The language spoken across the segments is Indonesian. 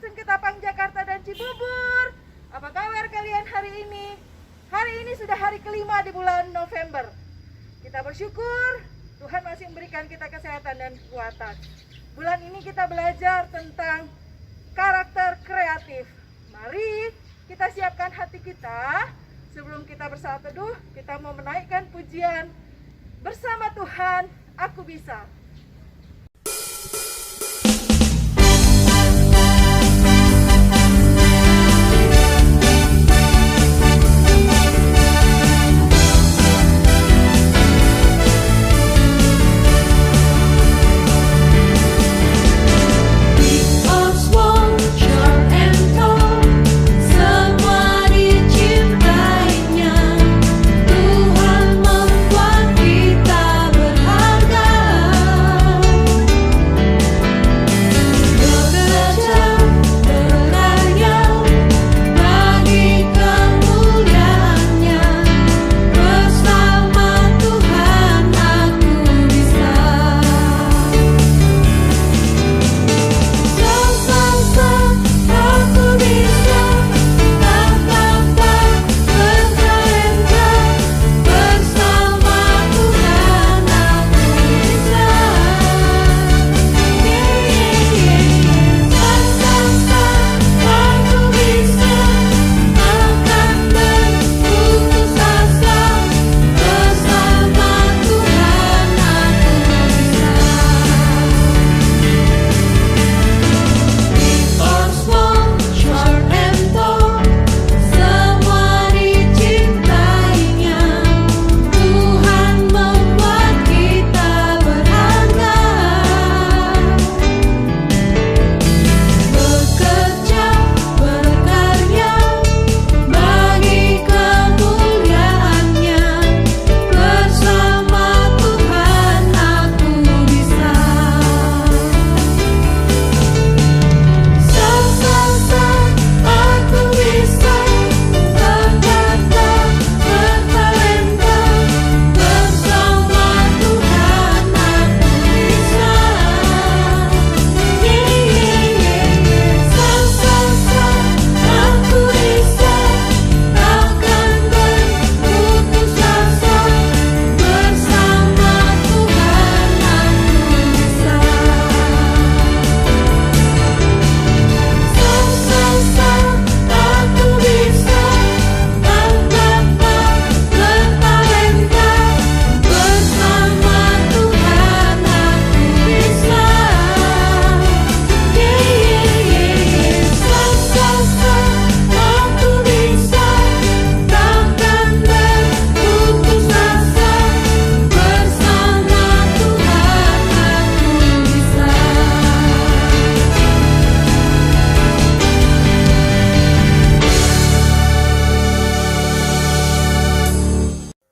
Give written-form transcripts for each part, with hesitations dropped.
Ketapang, Jakarta dan Cibubur. Apa kabar kalian hari ini? Hari ini sudah hari kelima di bulan November. Kita bersyukur Tuhan masih memberikan kita kesehatan dan kekuatan. Bulan ini kita belajar tentang karakter kreatif. Mari kita siapkan hati kita. Sebelum kita bersaat teduh, kita mau menaikkan pujian bersama Tuhan, aku bisa.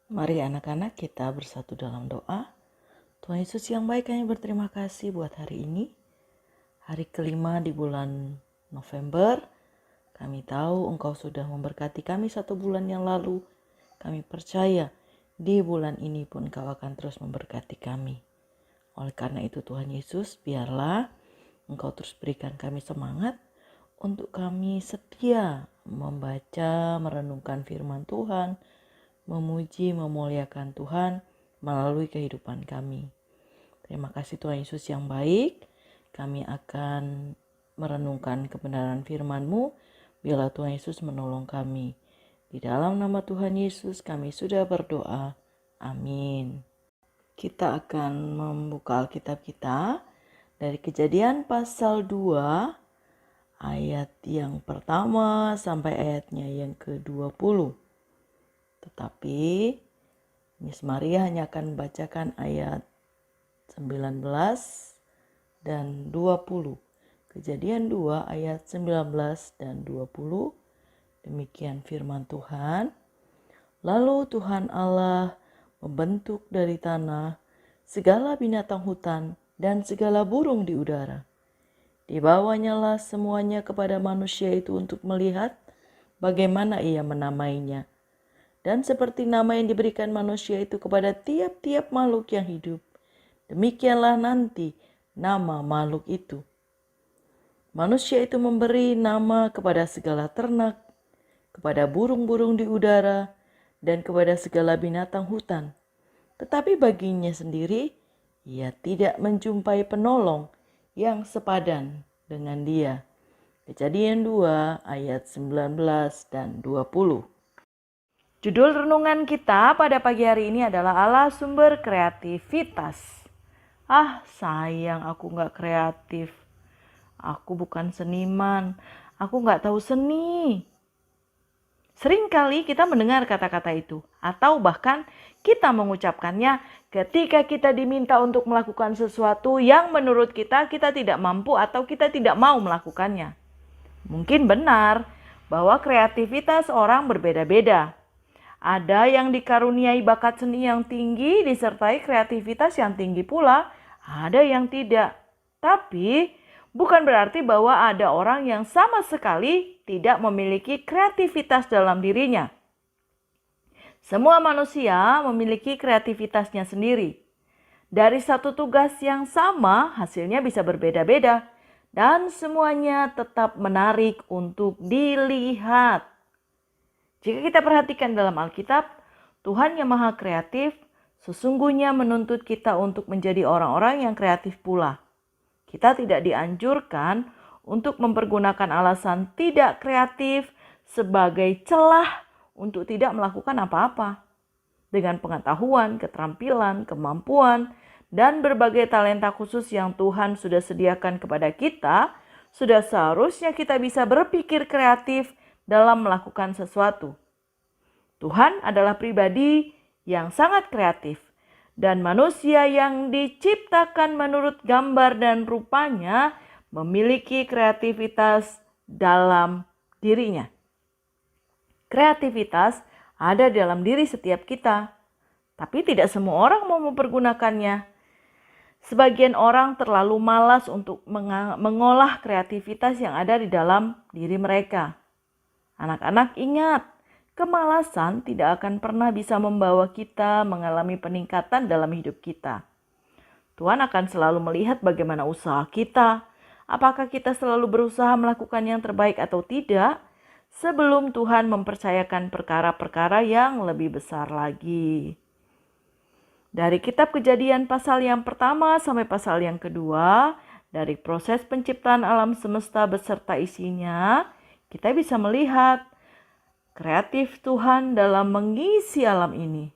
Mari anak-anak kita bersatu dalam doa. Tuhan Yesus yang baik, kami berterima kasih buat hari ini. Hari kelima di bulan November. Kami tahu Engkau sudah memberkati kami 1 bulan yang lalu. Kami percaya di bulan ini pun Engkau akan terus memberkati kami. Oleh karena itu Tuhan Yesus, biarlah Engkau terus berikan kami semangat untuk kami setia membaca, merenungkan firman Tuhan, memuji, memuliakan Tuhan melalui kehidupan kami. Terima kasih Tuhan Yesus yang baik. Kami akan merenungkan kebenaran firman-Mu. Biarlah Tuhan Yesus menolong kami. Di dalam nama Tuhan Yesus kami sudah berdoa. Amin. Kita akan membuka Alkitab kita dari Kejadian pasal 2 ayat yang pertama sampai ayatnya yang ke-20. Tetapi Miss Maria hanya akan membacakan ayat 19 dan 20. Kejadian 2 ayat 19 dan 20. Demikian firman Tuhan. Lalu Tuhan Allah membentuk dari tanah segala binatang hutan dan segala burung di udara. Dibawanyalah semuanya kepada manusia itu untuk melihat bagaimana ia menamainya. Dan seperti nama yang diberikan manusia itu kepada tiap-tiap makhluk yang hidup, demikianlah nanti nama makhluk itu. Manusia itu memberi nama kepada segala ternak, kepada burung-burung di udara, dan kepada segala binatang hutan. Tetapi baginya sendiri, ia tidak menjumpai penolong yang sepadan dengan dia. Kejadian 2 ayat 19 dan 20. Judul renungan kita pada pagi hari ini adalah Allah sumber kreativitas. Sayang aku gak kreatif. Aku bukan seniman. Aku gak tahu seni. Seringkali kita mendengar kata-kata itu. Atau bahkan kita mengucapkannya ketika kita diminta untuk melakukan sesuatu yang menurut kita tidak mampu atau kita tidak mau melakukannya. Mungkin benar bahwa kreativitas orang berbeda-beda. Ada yang dikaruniai bakat seni yang tinggi disertai kreativitas yang tinggi pula, ada yang tidak. Tapi bukan berarti bahwa ada orang yang sama sekali tidak memiliki kreativitas dalam dirinya. Semua manusia memiliki kreativitasnya sendiri. Dari satu tugas yang sama, hasilnya bisa berbeda-beda. Dan semuanya tetap menarik untuk dilihat. Jika kita perhatikan dalam Alkitab, Tuhan yang Maha Kreatif sesungguhnya menuntut kita untuk menjadi orang-orang yang kreatif pula. Kita tidak dianjurkan untuk mempergunakan alasan tidak kreatif sebagai celah untuk tidak melakukan apa-apa. Dengan pengetahuan, keterampilan, kemampuan, dan berbagai talenta khusus yang Tuhan sudah sediakan kepada kita, sudah seharusnya kita bisa berpikir kreatif dalam melakukan sesuatu. Tuhan adalah pribadi yang sangat kreatif dan manusia yang diciptakan menurut gambar dan rupanya memiliki kreativitas dalam dirinya. Kreativitas ada dalam diri setiap kita, tapi tidak semua orang mau mempergunakannya. Sebagian orang terlalu malas untuk mengolah kreativitas yang ada di dalam diri mereka. Anak-anak ingat, kemalasan tidak akan pernah bisa membawa kita mengalami peningkatan dalam hidup kita. Tuhan akan selalu melihat bagaimana usaha kita, apakah kita selalu berusaha melakukan yang terbaik atau tidak, sebelum Tuhan mempercayakan perkara-perkara yang lebih besar lagi. Dari kitab Kejadian pasal yang pertama sampai pasal yang kedua, dari proses penciptaan alam semesta beserta isinya, kita bisa melihat kreatif Tuhan dalam mengisi alam ini.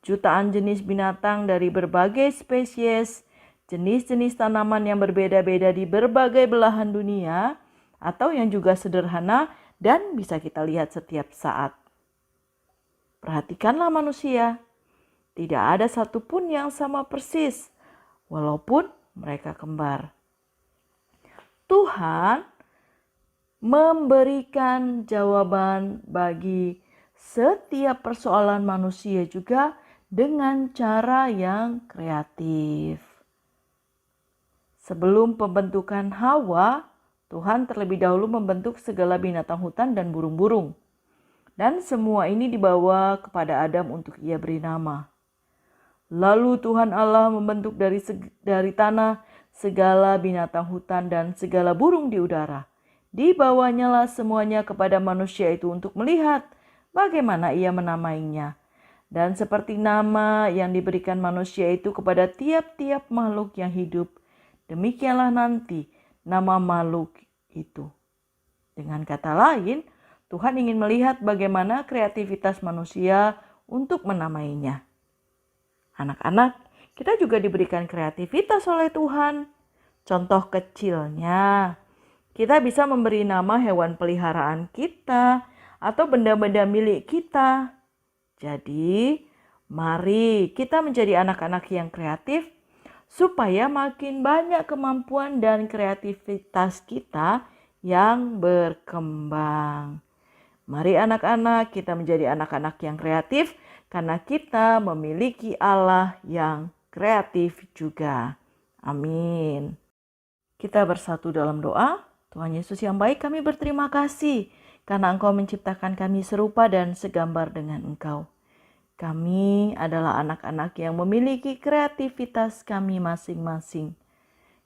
Jutaan jenis binatang dari berbagai spesies, jenis-jenis tanaman yang berbeda-beda di berbagai belahan dunia, atau yang juga sederhana dan bisa kita lihat setiap saat. Perhatikanlah manusia, tidak ada satupun yang sama persis, walaupun mereka kembar. Tuhan memberikan jawaban bagi setiap persoalan manusia juga dengan cara yang kreatif. Sebelum pembentukan Hawa, Tuhan terlebih dahulu membentuk segala binatang hutan dan burung-burung. Dan semua ini dibawa kepada Adam untuk ia beri nama. Lalu Tuhan Allah membentuk dari tanah segala binatang hutan dan segala burung di udara. Dibawanyalah semuanya kepada manusia itu untuk melihat bagaimana ia menamainya. Dan seperti nama yang diberikan manusia itu kepada tiap-tiap makhluk yang hidup, demikianlah nanti nama makhluk itu. Dengan kata lain, Tuhan ingin melihat bagaimana kreativitas manusia untuk menamainya. Anak-anak, kita juga diberikan kreativitas oleh Tuhan. Contoh kecilnya, kita bisa memberi nama hewan peliharaan kita atau benda-benda milik kita. Jadi, mari kita menjadi anak-anak yang kreatif supaya makin banyak kemampuan dan kreativitas kita yang berkembang. Mari anak-anak, kita menjadi anak-anak yang kreatif karena kita memiliki Allah yang kreatif juga. Amin. Kita bersatu dalam doa. Tuhan Yesus yang baik, kami berterima kasih karena Engkau menciptakan kami serupa dan segambar dengan Engkau. Kami adalah anak-anak yang memiliki kreativitas kami masing-masing.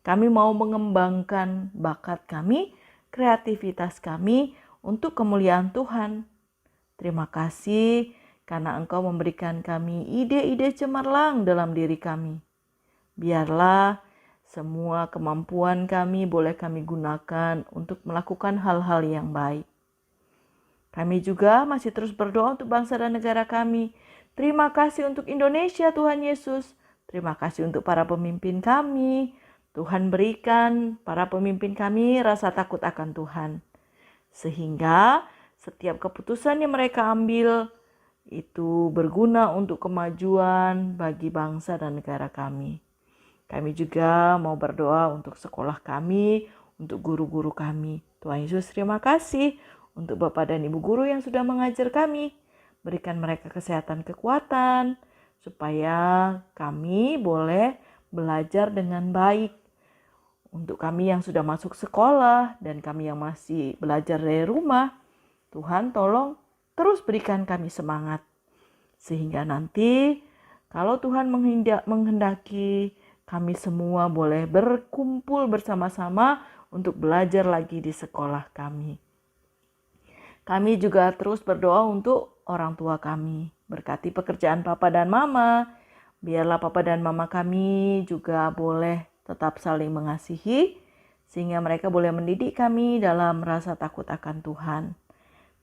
Kami mau mengembangkan bakat kami, kreativitas kami untuk kemuliaan Tuhan. Terima kasih karena Engkau memberikan kami ide-ide cemerlang dalam diri kami. Biarlah semua kemampuan kami boleh kami gunakan untuk melakukan hal-hal yang baik. Kami juga masih terus berdoa untuk bangsa dan negara kami. Terima kasih untuk Indonesia, Tuhan Yesus. Terima kasih untuk para pemimpin kami. Tuhan berikan para pemimpin kami rasa takut akan Tuhan. Sehingga setiap keputusan yang mereka ambil itu berguna untuk kemajuan bagi bangsa dan negara kami. Kami juga mau berdoa untuk sekolah kami, untuk guru-guru kami. Tuhan Yesus, terima kasih untuk Bapak dan Ibu guru yang sudah mengajar kami. Berikan mereka kesehatan, kekuatan, supaya kami boleh belajar dengan baik. Untuk kami yang sudah masuk sekolah dan kami yang masih belajar dari rumah, Tuhan tolong terus berikan kami semangat. Sehingga nanti kalau Tuhan menghendaki, kami semua boleh berkumpul bersama-sama untuk belajar lagi di sekolah kami. Kami juga terus berdoa untuk orang tua kami. Berkati pekerjaan Papa dan Mama. Biarlah Papa dan Mama kami juga boleh tetap saling mengasihi, sehingga mereka boleh mendidik kami dalam rasa takut akan Tuhan.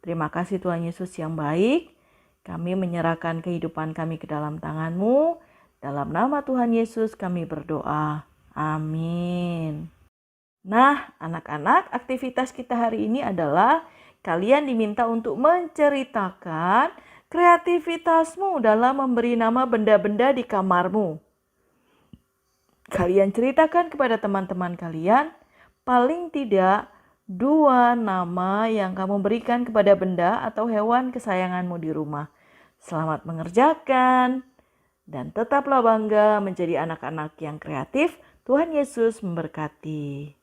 Terima kasih Tuhan Yesus yang baik. Kami menyerahkan kehidupan kami ke dalam tangan-Mu. Dalam nama Tuhan Yesus kami berdoa. Amin. Nah, anak-anak, aktivitas kita hari ini adalah kalian diminta untuk menceritakan kreativitasmu dalam memberi nama benda-benda di kamarmu. Kalian ceritakan kepada teman-teman kalian paling tidak 2 nama yang kamu berikan kepada benda atau hewan kesayanganmu di rumah. Selamat mengerjakan dan tetaplah bangga menjadi anak-anak yang kreatif. Tuhan Yesus memberkati.